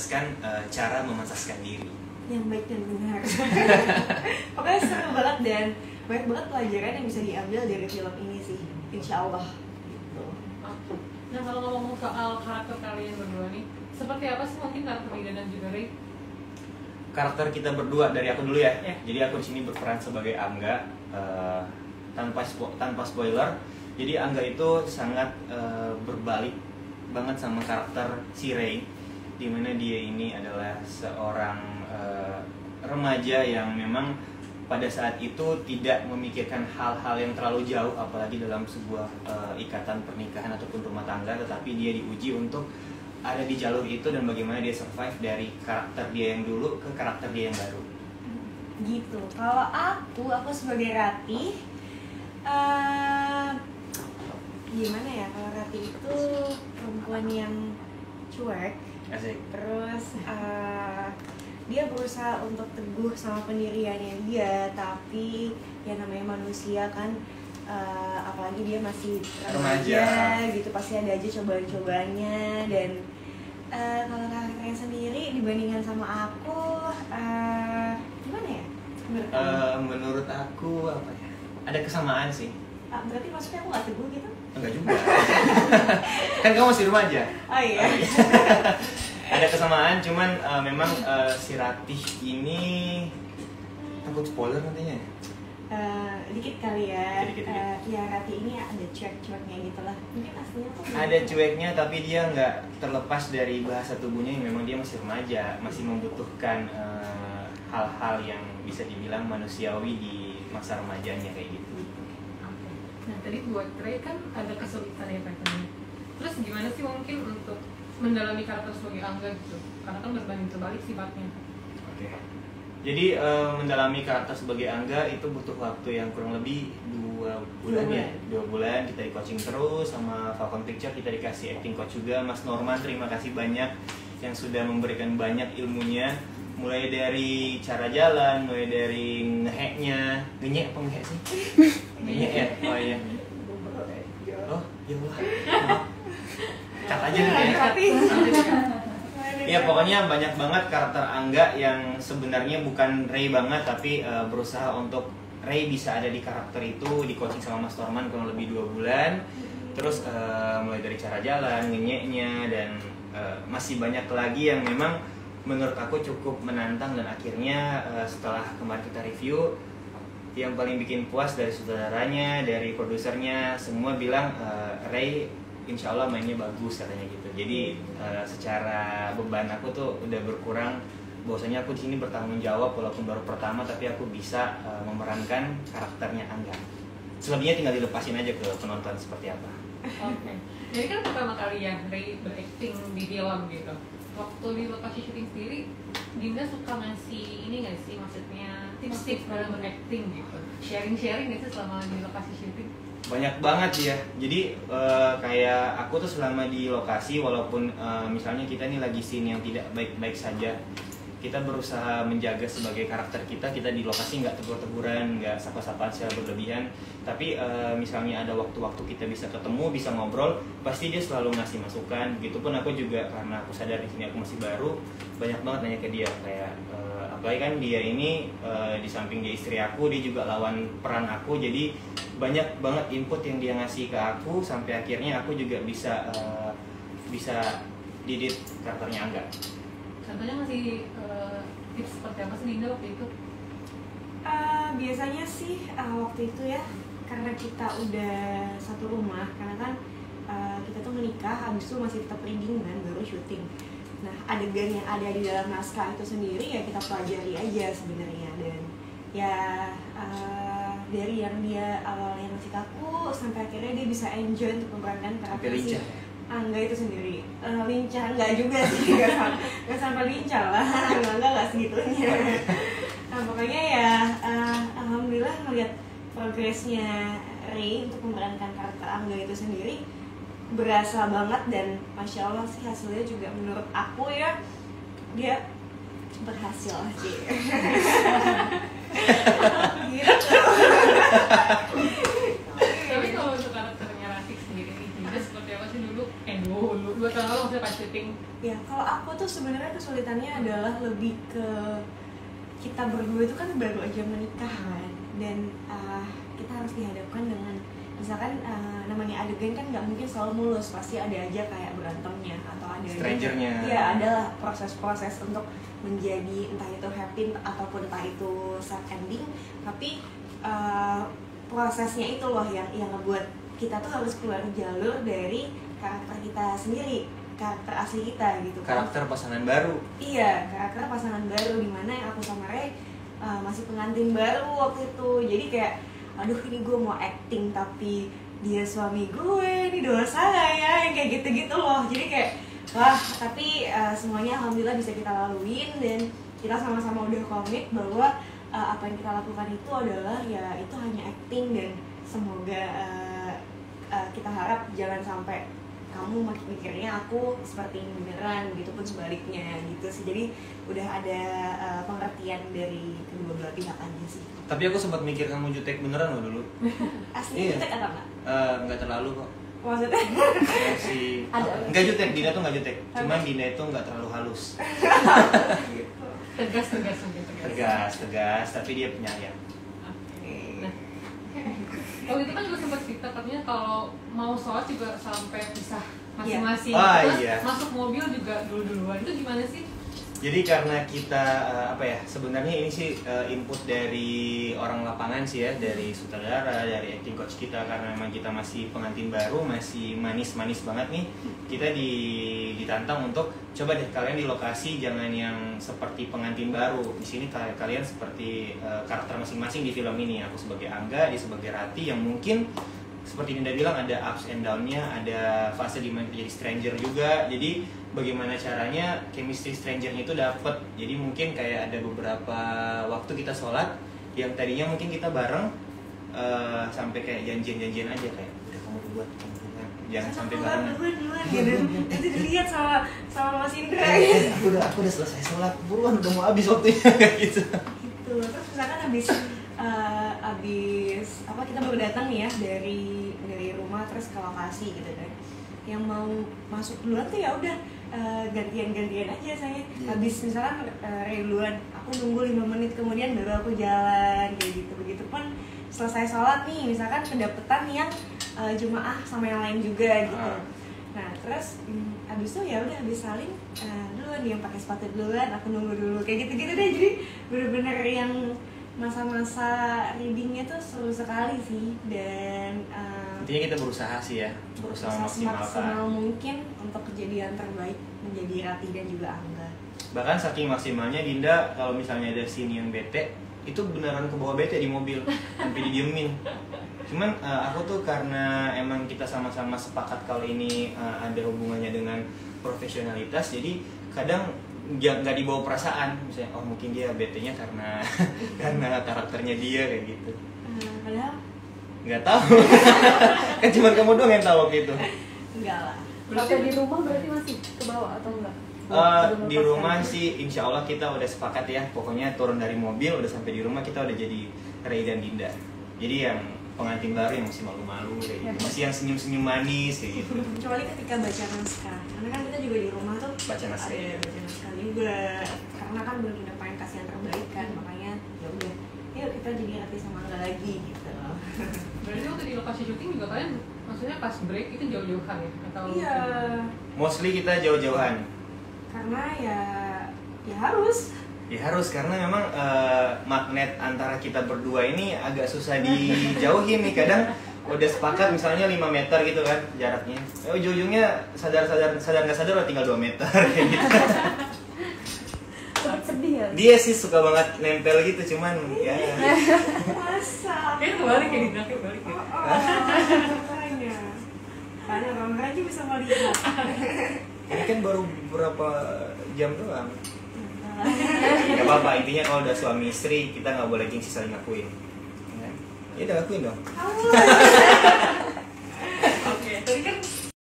menjelaskan cara memantaskan diri yang baik dan benar. Pokoknya seru banget dan banyak banget pelajaran yang bisa diambil dari film ini sih, insya Allah gitu. Nah kalau ngomong soal karakter kalian berdua nih, seperti apa sih mungkin karakter Ida dan juga Ray? karakter kita berdua. Dari aku dulu ya. Yeah. Jadi aku di sini berperan sebagai Angga, tanpa spoiler. Jadi Angga itu sangat berbalik banget sama karakter si Ray, dimana dia ini adalah seorang remaja yang memang pada saat itu tidak memikirkan hal-hal yang terlalu jauh, apalagi dalam sebuah ikatan pernikahan ataupun rumah tangga, tetapi dia diuji untuk ada di jalur itu dan bagaimana dia survive dari karakter dia yang dulu ke karakter dia yang baru. Gitu. Kalau aku sebagai Ratih, gimana ya, kalau Ratih itu perempuan yang cuek. Asik. Terus dia berusaha untuk teguh sama pendiriannya dia, tapi ya namanya manusia kan, apalagi dia masih remaja gitu, pasti ada aja cobaan-cobaannya. Dan kalau karakternya sendiri dibandingkan sama aku, gimana ya? Menurut aku apa ya? Ada kesamaan sih. Berarti maksudnya aku gak teguh gitu? Enggak juga. Kan kamu masih remaja. Oh iya. Ada kesamaan, cuman memang si Ratih ini takut spoiler nantinya. Dikit kali ya. Dikit. Ya Ratih ini ada cuek-cueknya gitu lah. Mungkin aslinya tuh Ada cueknya, tapi dia nggak terlepas dari bahasa tubuhnya yang memang dia masih remaja, masih membutuhkan hal-hal yang bisa dibilang manusiawi di masa remajanya kayak gitu. Nah tadi buat Ray kan ada kesulitan ya katanya. Terus gimana sih mungkin untuk mendalami karakter sebagai Angga gitu? Karena kan berbanding terbalik sifatnya. Oke. Jadi mendalami karakter sebagai Angga itu butuh waktu yang kurang lebih 2 bulan ya. 2 bulan kita di coaching terus sama Falcon Picture, kita dikasih acting coach juga. Mas Norman, terima kasih banyak yang sudah memberikan banyak ilmunya. Mulai dari cara jalan, mulai dari ngeheknya. Ngenyek apa ngehek sih? Ngenyek ya? Oh iya. Oh, ya Allah. Cut aja nih ya. Ya pokoknya banyak banget karakter Angga yang sebenarnya bukan Ray banget, tapi berusaha untuk Ray bisa ada di karakter itu, di coaching sama Mas Norman kurang lebih 2 bulan. Terus mulai dari cara jalan, ngenyeknya, dan masih banyak lagi yang memang menurut aku cukup menantang. Dan akhirnya setelah kemarin kita review, yang paling bikin puas dari saudaranya, dari produsernya, semua bilang Ray insya Allah mainnya bagus katanya gitu. Jadi secara beban aku tuh udah berkurang, bahwasanya aku di sini bertanggung jawab walaupun baru pertama, tapi aku bisa memerankan karakternya Angga. Selebihnya tinggal dilepasin aja ke penonton seperti apa. Oke. Jadi kan pertama kali ya Ray berakting di film gitu. Waktu di lokasi syuting sendiri, Dinda suka ngasih ini nggak sih, maksudnya tips-tips dalam berakting gitu? Sharing-sharing nggak sih selama di lokasi syuting? Banyak banget ya. Jadi kayak aku tuh selama di lokasi, walaupun misalnya kita nih lagi scene yang tidak baik-baik saja, kita berusaha menjaga sebagai karakter kita di lokasi nggak tegur-teguran, nggak sapa-sapaan secara berlebihan. Tapi misalnya ada waktu-waktu kita bisa ketemu, bisa ngobrol, pasti dia selalu ngasih masukan. Begitupun aku juga, karena aku sadar di sini aku masih baru, banyak banget nanya ke dia kayak apalagi kan dia ini di samping dia istri aku, dia juga lawan peran aku. Jadi banyak banget input yang dia ngasih ke aku, sampai akhirnya aku juga bisa didit karakternya Angga. Contohnya ngasih tips seperti apa sih Dinda waktu itu? Biasanya sih waktu itu ya, karena kita udah satu rumah, karena kan kita tuh menikah, habis itu masih tetap reading kan, baru syuting. Nah adegan yang ada di dalam naskah itu sendiri ya kita pelajari aja sebenarnya. Dan ya dari yang dia awalnya ngasih ke aku, sampai akhirnya dia bisa enjoy untuk memerankan karakter si Angga itu sendiri. Lincah enggak juga sih, nggak sampai lincah lah, Angga nggak segitunya. Nah pokoknya ya alhamdulillah melihat progresnya Ray untuk memerankan karakter Angga itu sendiri berasa banget. Dan masya Allah sih hasilnya juga menurut aku ya dia berhasil sih. Gitu. Tapi kalau untuk karakternya Ratik sendiri nih, Dinda seperti apa sih dulu? Dulu 2 tahun lalu maksudnya pas syuting? Ya, kalau aku tuh sebenarnya kesulitannya adalah lebih ke kita berdua itu kan baru aja menikah kan, dan kita harus dihadapkan dengan misalkan namanya adegan kan nggak mungkin selalu mulus, pasti ada aja kayak berantemnya atau ada strangernya. Iya, adalah proses-proses untuk menjadi entah itu happy ataupun entah itu sad ending, tapi prosesnya itu loh yang ngebuat kita tuh harus keluar jalur dari karakter kita sendiri, karakter asli kita gitu. Karakter pasangan baru. Iya, karakter pasangan baru, dimana yang aku sama Ray masih pengantin baru waktu itu. Jadi kayak, aduh ini gue mau acting tapi dia suami gue, ini dosa gak ya, yang kayak gitu-gitu loh. Jadi kayak, wah, tapi semuanya alhamdulillah bisa kita laluin, dan kita sama-sama udah komit bahwa apa yang kita lakukan itu adalah ya itu hanya acting, dan semoga kita harap jangan sampai kamu mikirnya aku seperti ini beneran, gitu pun sebaliknya gitu sih. Jadi udah ada pengertian dari kedua belah pihak aja sih. Tapi aku sempat mikir kamu jutek beneran loh dulu. Asli jutek atau enggak? Enggak terlalu kok. Maksudnya? Si Ada. enggak jutek, Dina tuh enggak jutek. Cuman Dina itu enggak terlalu halus. Tegas, tapi dia penyayang. Nah, kalau itu kan juga sempat cerita katanya kalau mau sholat juga sampai pisah masing-masing. Terus masuk mobil juga dulu-duluan. Itu gimana sih? Jadi karena kita sebenarnya ini sih input dari orang lapangan sih ya, dari sutradara, dari acting coach kita, karena memang kita masih pengantin baru, masih manis-manis banget nih. Kita ditantang untuk coba deh kalian di lokasi jangan yang seperti pengantin baru. Di sini kalian seperti karakter masing-masing di film ini. Aku sebagai Angga, dia sebagai Rati, yang mungkin seperti Dinda bilang ada ups and down-nya, ada fase dimana kita jadi stranger juga. Jadi bagaimana caranya chemistry stranger-nya itu dapet. Jadi mungkin kayak ada beberapa waktu kita sholat yang tadinya mungkin kita bareng sampai kayak janjian-janjian aja, kayak udah kamu duluan, jangan sampai bareng. Duluan gitu. Nanti dilihat sama Mas Indra. Aku udah selesai sholat, buruan udah mau habis waktunya kayak gitu. Gitu. Terus misalkan habis kita baru datang nih ya dari rumah terus ke lokasi gitu kan. Yang mau masuk duluan tuh ya udah gantian-gantian aja saya. Habis misalkan Ray duluan, aku nunggu 5 menit kemudian baru aku jalan kayak gitu. Begitupun selesai sholat nih, misalkan kedapetan yang jemaah sama yang lain juga gitu. Nah terus abis itu ya udah habis saling duluan, dia yang pakai sepatu duluan, aku nunggu dulu kayak gitu-gitu deh. Jadi bener-bener yang masa-masa readingnya tuh seru sekali sih, dan intinya kita berusaha sih ya, berusaha maksimal mungkin untuk kejadian terbaik menjadi Rati dan juga Angga. Bahkan saking maksimalnya Dinda kalau misalnya ada scene yang bete, itu beneran ke bawah bete di mobil sampai didiemin. Cuman aku tuh karena emang kita sama-sama sepakat kalau ini ada hubungannya dengan profesionalitas, jadi kadang nggak dibawa perasaan, misalnya oh mungkin dia bete-nya karena karena karakternya dia kayak gitu. Padahal nggak tahu. Kan cuma kamu doang yang tahu waktu itu. enggak lah. Berarti di rumah berarti masih ke bawah atau enggak? Di rumah sih insya Allah kita udah sepakat ya, pokoknya turun dari mobil udah sampai di rumah kita udah jadi Ray dan Dinda. Jadi yang pengantin baru yang masih malu-malu kayak gitu, masih yang senyum-senyum manis kayak gitu. Kecuali ketika baca naskah, karena kan kita juga di rumah tuh Baca naskah. ada baca naskah juga, karena kan benar-benar pengen kasih yang terbaik kan, makanya ya udah, yuk kita jadi Rati sama Angga lagi gitu. Berarti waktu di lokasi syuting juga kalian maksudnya pas break itu jauh-jauhan ya? Atau Iya, Mostly kita jauh-jauhan. karena ya harus. Ya harus, karena memang magnet antara kita berdua ini agak susah dijauhin nih. Kadang udah sepakat misalnya 5 meter gitu kan jaraknya, ujung-ujungnya sadar nggak sadar udah tinggal 2 meter kayak gitu. Sedih ya? Dia sih suka banget nempel gitu, cuman ya Masa? Kayaknya kebalik ya, Dinda, kebalik ya? Makanya karena orang aja bisa melihat. ini kan baru beberapa jam doang. Gak apa-apa, intinya kalau udah suami istri kita nggak boleh gengsi saling ngakuin. Ya udah akuin dong.